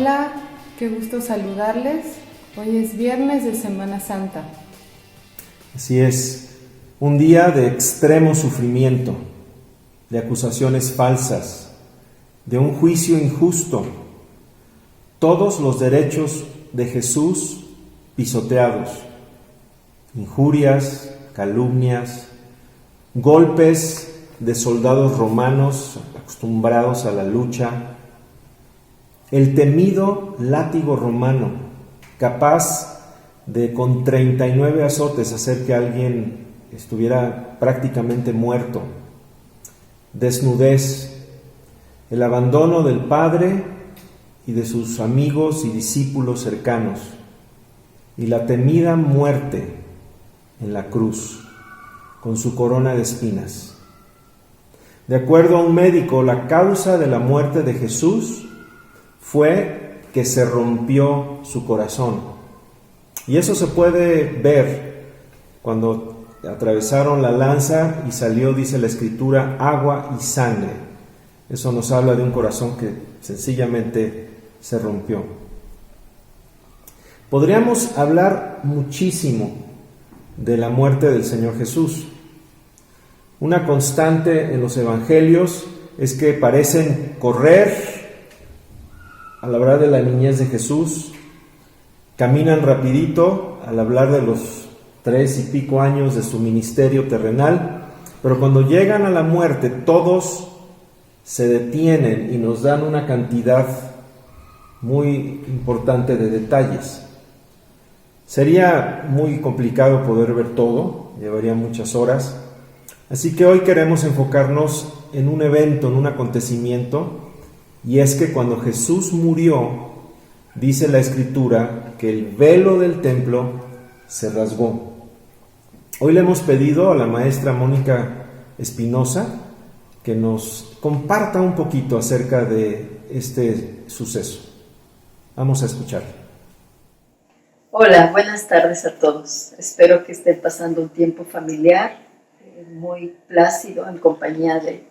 Hola, qué gusto saludarles. Hoy es viernes de Semana Santa. Así es, un día de extremo sufrimiento, de acusaciones falsas, de un juicio injusto, todos los derechos de Jesús pisoteados, injurias, calumnias, golpes de soldados romanos acostumbrados a la lucha, el temido látigo romano, capaz de con 39 azotes hacer que alguien estuviera prácticamente muerto, desnudez, el abandono del Padre y de sus amigos y discípulos cercanos, y la temida muerte en la cruz, con su corona de espinas. De acuerdo a un médico, la causa de la muerte de Jesús fue que se rompió su corazón. Y eso se puede ver cuando atravesaron la lanza y salió, dice la Escritura, agua y sangre. Eso nos habla de un corazón que sencillamente se rompió. Podríamos hablar muchísimo de la muerte del Señor Jesús. Una constante en los evangelios es que parecen correr al hablar de la niñez de Jesús, caminan rapidito al hablar de los 3 y pico años de su ministerio terrenal, pero cuando llegan a la muerte todos se detienen y nos dan una cantidad muy importante de detalles. Sería muy complicado poder ver todo, llevaría muchas horas, así que hoy queremos enfocarnos en un evento, en un acontecimiento, y es que cuando Jesús murió, dice la Escritura que el velo del templo se rasgó. Hoy le hemos pedido a la maestra Mónica Espinosa que nos comparta un poquito acerca de este suceso. Vamos a escuchar. Hola, buenas tardes a todos. Espero que estén pasando un tiempo familiar, muy plácido, en compañía de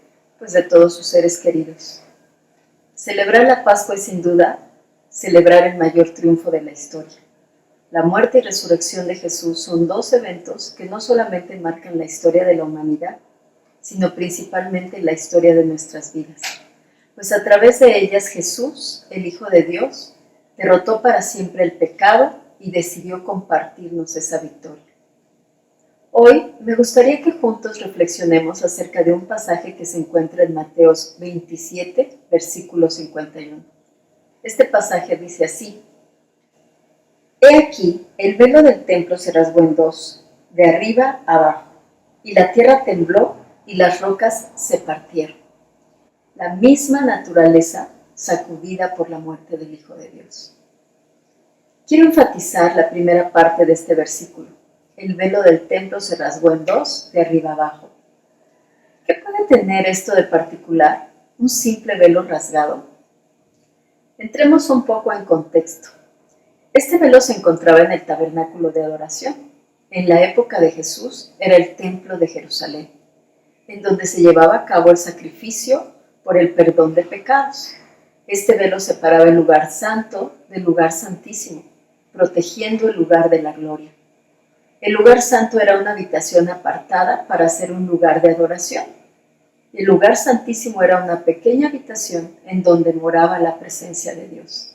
todos sus seres queridos. Celebrar la Pascua es sin duda celebrar el mayor triunfo de la historia. La muerte y resurrección de Jesús son dos eventos que no solamente marcan la historia de la humanidad, sino principalmente la historia de nuestras vidas. Pues a través de ellas Jesús, el Hijo de Dios, derrotó para siempre el pecado y decidió compartirnos esa victoria. Hoy me gustaría que juntos reflexionemos acerca de un pasaje que se encuentra en Mateo 27, versículo 51. Este pasaje dice así: He aquí, el velo del templo se rasgó en dos, de arriba a abajo, y la tierra tembló y las rocas se partieron. La misma naturaleza sacudida por la muerte del Hijo de Dios. Quiero enfatizar la primera parte de este versículo. El velo del templo se rasgó en dos, de arriba abajo. ¿Qué puede tener esto de particular? ¿Un simple velo rasgado? Entremos un poco en contexto. Este velo se encontraba en el tabernáculo de adoración. En la época de Jesús era el templo de Jerusalén, en donde se llevaba a cabo el sacrificio por el perdón de pecados. Este velo separaba el lugar santo del lugar santísimo, protegiendo el lugar de la gloria. El lugar santo era una habitación apartada para ser un lugar de adoración. El lugar santísimo era una pequeña habitación en donde moraba la presencia de Dios.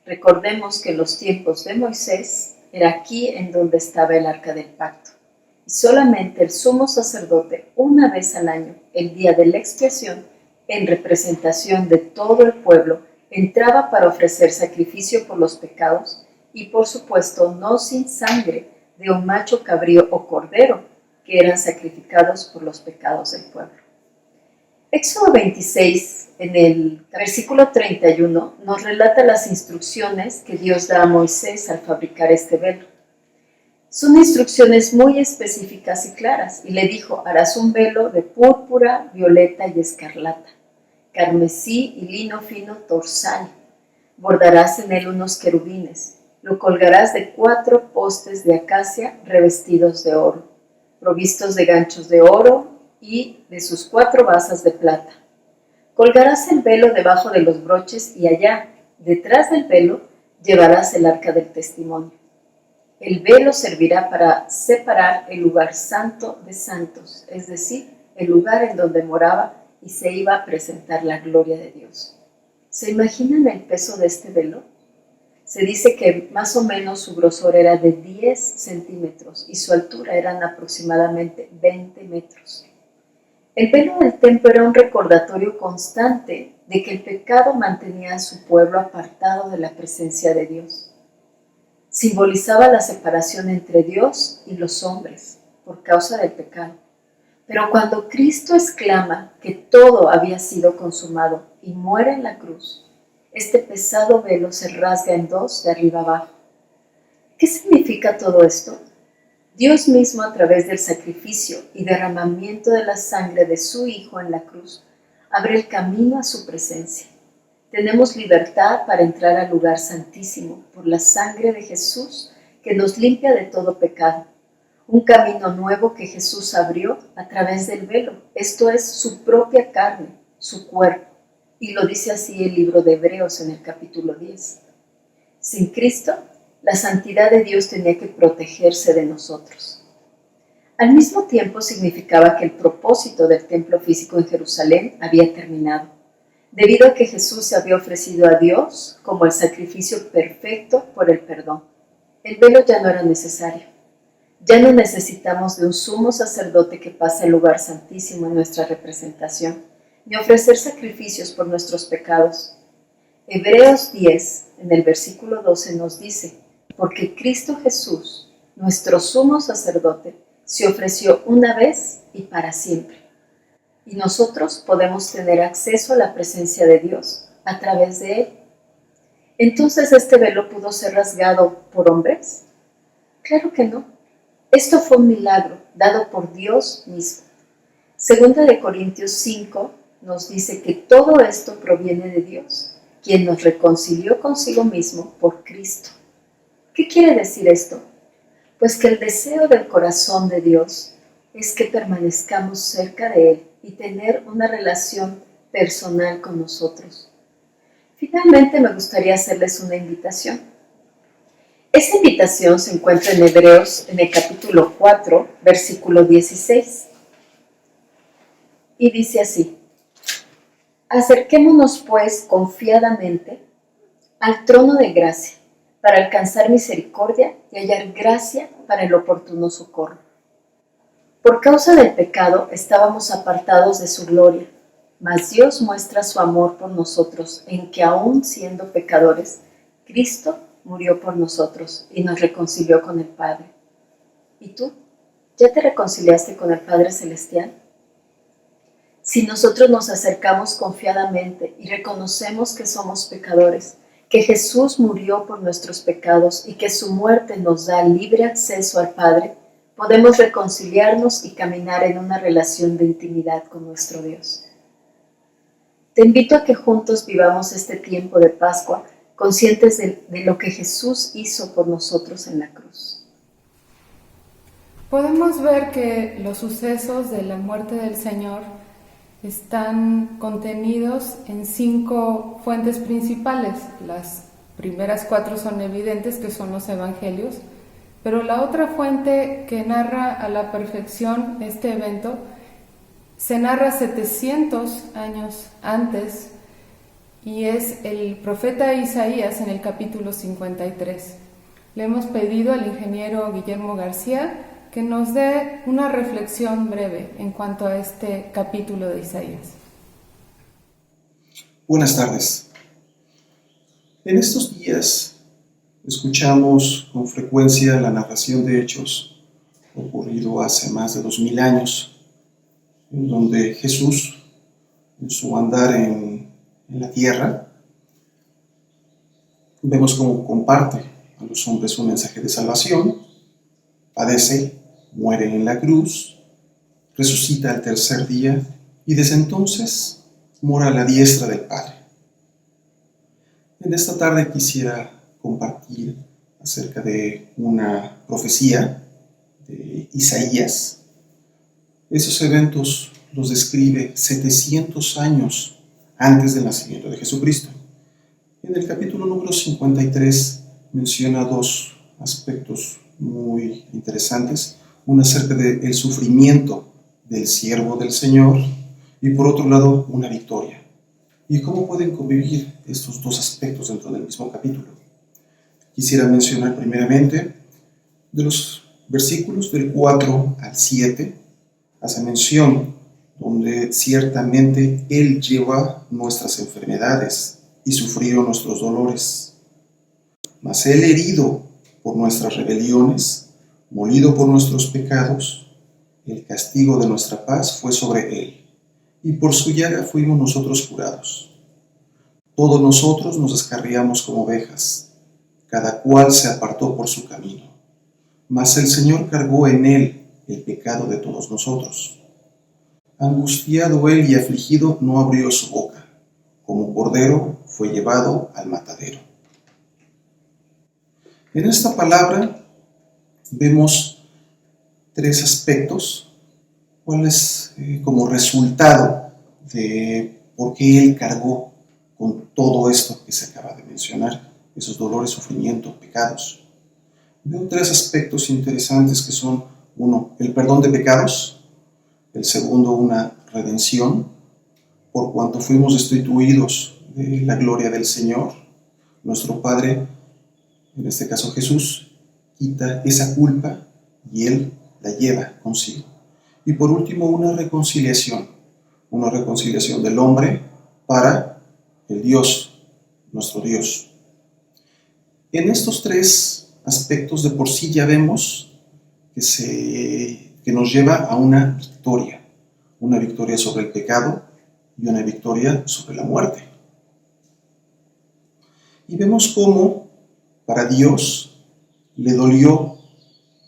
Recordemos que en los tiempos de Moisés era aquí en donde estaba el arca del pacto. Y solamente el sumo sacerdote, una vez al año, el día de la expiación, en representación de todo el pueblo, entraba para ofrecer sacrificio por los pecados y, por supuesto, no sin sangre de un macho cabrío o cordero, que eran sacrificados por los pecados del pueblo. Éxodo 26, en el versículo 31, nos relata las instrucciones que Dios da a Moisés al fabricar este velo. Son instrucciones muy específicas y claras, y le dijo: harás un velo de púrpura, violeta y escarlata, carmesí y lino fino torsal. Bordarás en él unos querubines. Lo colgarás de 4 postes de acacia revestidos de oro, provistos de ganchos de oro y de sus 4 basas de plata. Colgarás el velo debajo de los broches y allá, detrás del velo llevarás el arca del testimonio. El velo servirá para separar el lugar santo de santos, es decir, el lugar en donde moraba y se iba a presentar la gloria de Dios. ¿Se imaginan el peso de este velo? Se dice que más o menos su grosor era de 10 centímetros y su altura eran aproximadamente 20 metros. El velo del templo era un recordatorio constante de que el pecado mantenía a su pueblo apartado de la presencia de Dios. Simbolizaba la separación entre Dios y los hombres por causa del pecado. Pero cuando Cristo exclama que todo había sido consumado y muere en la cruz, este pesado velo se rasga en dos de arriba abajo. ¿Qué significa todo esto? Dios mismo, a través del sacrificio y derramamiento de la sangre de su Hijo en la cruz, abre el camino a su presencia. Tenemos libertad para entrar al lugar santísimo por la sangre de Jesús que nos limpia de todo pecado. Un camino nuevo que Jesús abrió a través del velo, esto es su propia carne, su cuerpo. Y lo dice así el libro de Hebreos en el capítulo 10. Sin Cristo, la santidad de Dios tenía que protegerse de nosotros. Al mismo tiempo significaba que el propósito del templo físico en Jerusalén había terminado, debido a que Jesús se había ofrecido a Dios como el sacrificio perfecto por el perdón. El velo ya no era necesario. Ya no necesitamos de un sumo sacerdote que pase al lugar santísimo en nuestra representación, ni ofrecer sacrificios por nuestros pecados. Hebreos 10, en el versículo 12, nos dice: porque Cristo Jesús, nuestro sumo sacerdote, se ofreció una vez y para siempre. Y nosotros podemos tener acceso a la presencia de Dios a través de Él. ¿Entonces este velo pudo ser rasgado por hombres? Claro que no. Esto fue un milagro dado por Dios mismo. Segunda de Corintios 5 nos dice que todo esto proviene de Dios, quien nos reconcilió consigo mismo por Cristo. ¿Qué quiere decir esto? Pues que el deseo del corazón de Dios es que permanezcamos cerca de Él y tener una relación personal con nosotros. Finalmente me gustaría hacerles una invitación. Esta invitación se encuentra en Hebreos en el capítulo 4, versículo 16. Y dice así: acerquémonos pues confiadamente al trono de gracia para alcanzar misericordia y hallar gracia para el oportuno socorro. Por causa del pecado estábamos apartados de su gloria, mas Dios muestra su amor por nosotros en que aun siendo pecadores, Cristo murió por nosotros y nos reconcilió con el Padre. ¿Y tú? ¿Ya te reconciliaste con el Padre Celestial? Si nosotros nos acercamos confiadamente y reconocemos que somos pecadores, que Jesús murió por nuestros pecados y que su muerte nos da libre acceso al Padre, podemos reconciliarnos y caminar en una relación de intimidad con nuestro Dios. Te invito a que juntos vivamos este tiempo de Pascua conscientes de lo que Jesús hizo por nosotros en la cruz. Podemos ver que los sucesos de la muerte del Señor están contenidos en 5 fuentes principales. Las primeras 4 son evidentes, que son los evangelios, pero la otra fuente que narra a la perfección este evento se narra 700 años antes y es el profeta Isaías en el capítulo 53. Le hemos pedido al ingeniero Guillermo García que nos dé una reflexión breve en cuanto a este capítulo de Isaías. Buenas tardes. En estos días escuchamos con frecuencia la narración de hechos ocurrido hace más de 2000 años, en donde Jesús, en su andar en la tierra, vemos cómo comparte a los hombres un mensaje de salvación, padece, muere en la cruz, resucita al tercer día y desde entonces mora a la diestra del Padre. En esta tarde quisiera compartir acerca de una profecía de Isaías. Esos eventos los describe 700 años antes del nacimiento de Jesucristo. En el capítulo número 53 menciona dos aspectos muy interesantes. Uno acerca del sufrimiento del siervo del Señor y por otro lado una victoria. ¿Y cómo pueden convivir estos dos aspectos dentro del mismo capítulo? Quisiera mencionar primeramente de los versículos del 4 al 7, hace mención donde ciertamente Él lleva nuestras enfermedades y sufrió nuestros dolores. Mas Él herido por nuestras rebeliones, molido por nuestros pecados, el castigo de nuestra paz fue sobre Él, y por su llaga fuimos nosotros curados. Todos nosotros nos descarriamos como ovejas, cada cual se apartó por su camino. Mas el Señor cargó en Él el pecado de todos nosotros. Angustiado Él y afligido, no abrió su boca. Como cordero fue llevado al matadero. En esta palabra vemos tres aspectos, cuáles como resultado de por qué Él cargó con todo esto que se acaba de mencionar, esos dolores, sufrimiento, pecados. Veo tres aspectos interesantes que son, uno, el perdón de pecados, el segundo, una redención, por cuanto fuimos destituidos de la gloria del Señor. Nuestro Padre, en este caso Jesús, quita esa culpa y Él la lleva consigo. Y por último, una reconciliación del hombre para el Dios, nuestro Dios. En estos tres aspectos de por sí ya vemos que nos lleva a una victoria sobre el pecado y una victoria sobre la muerte. Y vemos cómo para Dios le dolió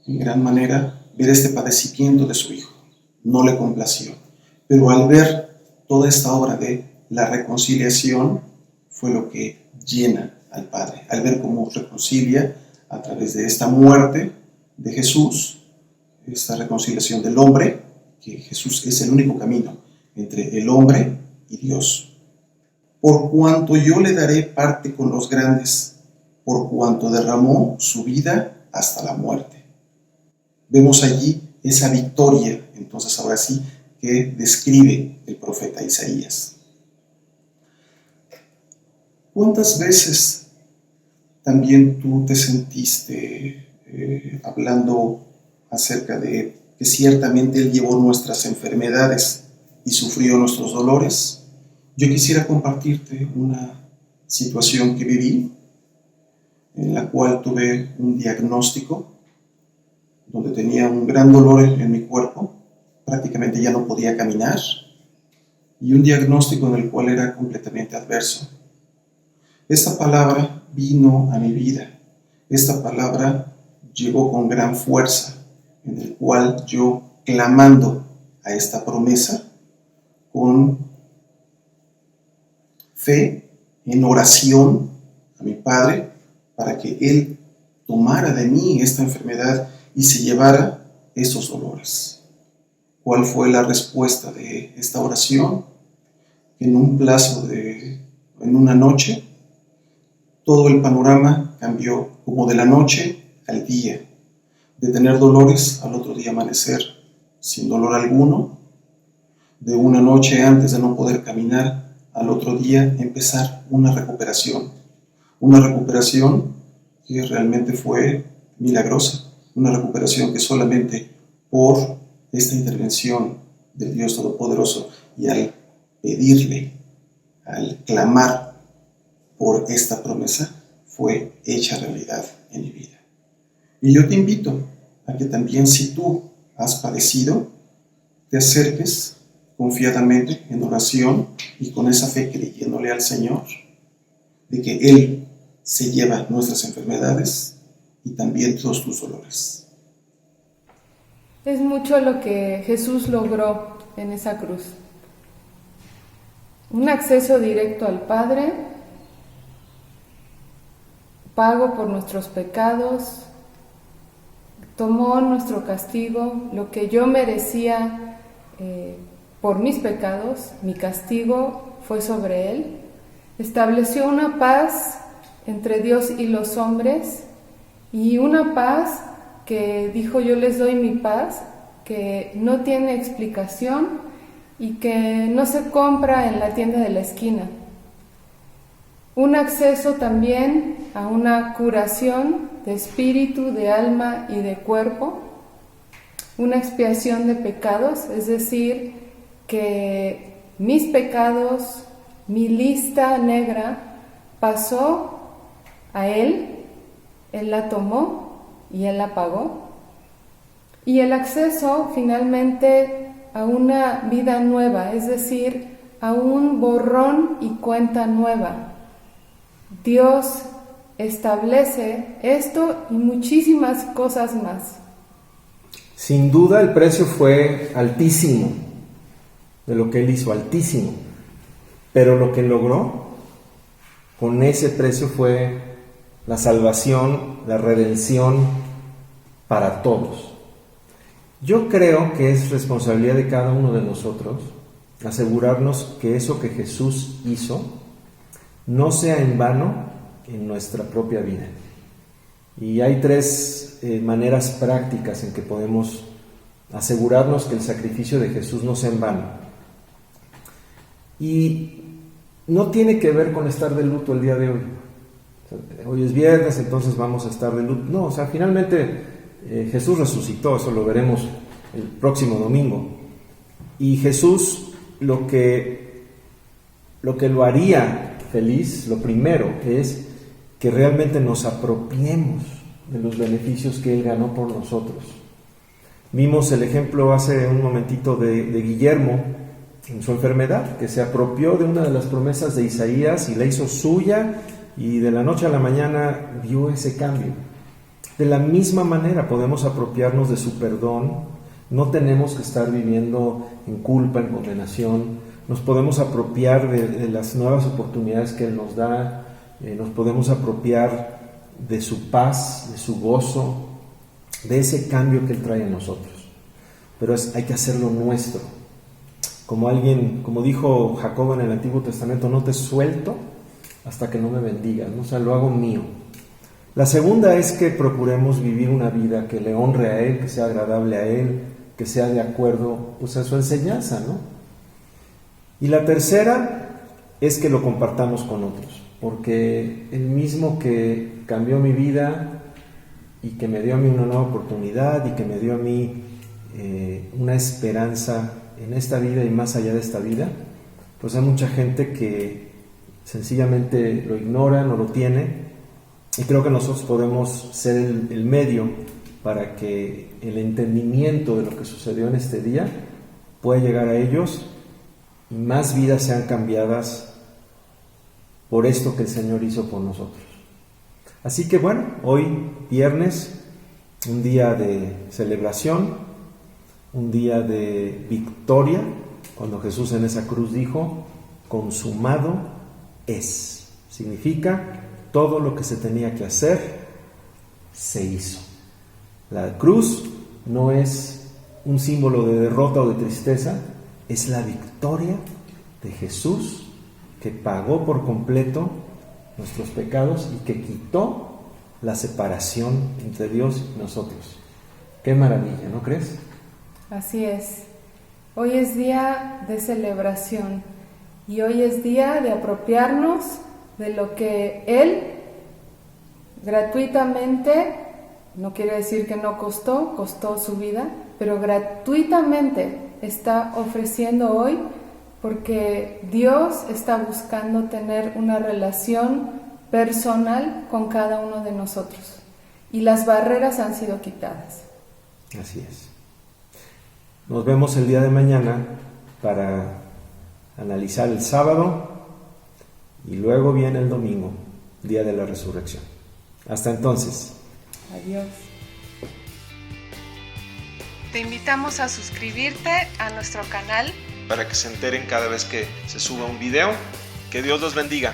en gran manera ver este padecimiento de su Hijo. No le complació, pero al ver toda esta obra de la reconciliación fue lo que llena al Padre, al ver cómo reconcilia a través de esta muerte de Jesús, esta reconciliación del hombre, que Jesús es el único camino entre el hombre y Dios. Por cuanto yo le daré parte con los grandes, por cuanto derramó su vida hasta la muerte. Vemos allí esa victoria, entonces ahora sí, que describe el profeta Isaías. ¿Cuántas veces también tú te sentiste hablando acerca de que ciertamente Él llevó nuestras enfermedades y sufrió nuestros dolores? Yo quisiera compartirte una situación que viví, en la cual tuve un diagnóstico donde tenía un gran dolor en mi cuerpo, prácticamente ya no podía caminar, y un diagnóstico en el cual era completamente adverso. Esta palabra vino a mi vida, esta palabra llegó con gran fuerza, en el cual yo, clamando a esta promesa, con fe, en oración a mi Padre, para que Él tomara de mí esta enfermedad y se llevara esos dolores. ¿Cuál fue la respuesta de esta oración? En un plazo en una noche, todo el panorama cambió, como de la noche al día, de tener dolores al otro día amanecer sin dolor alguno, de una noche antes de no poder caminar al otro día empezar una recuperación que realmente fue milagrosa, una recuperación que solamente por esta intervención del Dios Todopoderoso y al pedirle, al clamar por esta promesa, fue hecha realidad en mi vida. Y yo te invito a que también, si tú has padecido, te acerques confiadamente en oración y con esa fe, creyéndole al Señor de que Él se lleva nuestras enfermedades y también todos tus dolores. Es mucho lo que Jesús logró en esa cruz. Un acceso directo al Padre, pago por nuestros pecados, tomó nuestro castigo, lo que yo merecía por mis pecados, mi castigo fue sobre Él, estableció una paz entre Dios y los hombres, y una paz que dijo: yo les doy mi paz, que no tiene explicación y que no se compra en la tienda de la esquina. Un acceso también a una curación de espíritu, de alma y de cuerpo, una expiación de pecados, es decir, que mis pecados, mi lista negra, pasó a Él la tomó y Él la pagó. Y el acceso finalmente a una vida nueva, es decir, a un borrón y cuenta nueva. Dios establece esto y muchísimas cosas más. Sin duda el precio fue altísimo, de lo que Él hizo, altísimo. Pero lo que logró con ese precio fue la salvación, la redención para todos. Yo creo que es responsabilidad de cada uno de nosotros asegurarnos que eso que Jesús hizo no sea en vano en nuestra propia vida. Y hay tres maneras prácticas en que podemos asegurarnos que el sacrificio de Jesús no sea en vano. Y no tiene que ver con estar de luto el día de hoy. Hoy es viernes, entonces vamos a estar de luto. No, finalmente Jesús resucitó, eso lo veremos el próximo domingo. Y Jesús lo que lo haría feliz, lo primero es que realmente nos apropiemos de los beneficios que Él ganó por nosotros. Vimos el ejemplo hace un momentito de Guillermo en su enfermedad, que se apropió de una de las promesas de Isaías y la hizo suya, y de la noche a la mañana vio ese cambio. De la misma manera podemos apropiarnos de su perdón. No tenemos que estar viviendo en culpa, en condenación. Nos podemos apropiar de las nuevas oportunidades que Él nos da. Nos podemos apropiar de su paz, de su gozo, de ese cambio que Él trae en nosotros. Pero hay que hacerlo nuestro. Como dijo Jacob en el Antiguo Testamento: no te suelto hasta que no me bendigas, ¿no? O sea, lo hago mío. La segunda es que procuremos vivir una vida que le honre a Él, que sea agradable a Él, que sea de acuerdo pues, a su enseñanza, ¿no? Y la tercera es que lo compartamos con otros, porque el mismo que cambió mi vida y que me dio a mí una nueva oportunidad y que me dio a mí una esperanza en esta vida y más allá de esta vida, pues hay mucha gente que sencillamente lo ignora, no lo tiene, y creo que nosotros podemos ser el medio para que el entendimiento de lo que sucedió en este día pueda llegar a ellos y más vidas sean cambiadas por esto que el Señor hizo por nosotros. Así que bueno, hoy viernes, un día de celebración, un día de victoria, cuando Jesús en esa cruz dijo: consumado es. Significa todo lo que se tenía que hacer se hizo. La cruz no es un símbolo de derrota o de tristeza, es la victoria de Jesús, que pagó por completo nuestros pecados y que quitó la separación entre Dios y nosotros. Qué maravilla, ¿no crees? Así es. Hoy es día de celebración y hoy es día de apropiarnos de lo que Él gratuitamente, no quiere decir que no costó su vida, pero gratuitamente está ofreciendo hoy, porque Dios está buscando tener una relación personal con cada uno de nosotros y las barreras han sido quitadas. Así es. Nos vemos el día de mañana para analizar el sábado y luego viene el domingo, día de la resurrección. Hasta entonces. Adiós. Te invitamos a suscribirte a nuestro canal para que se enteren cada vez que se suba un video. Que Dios los bendiga.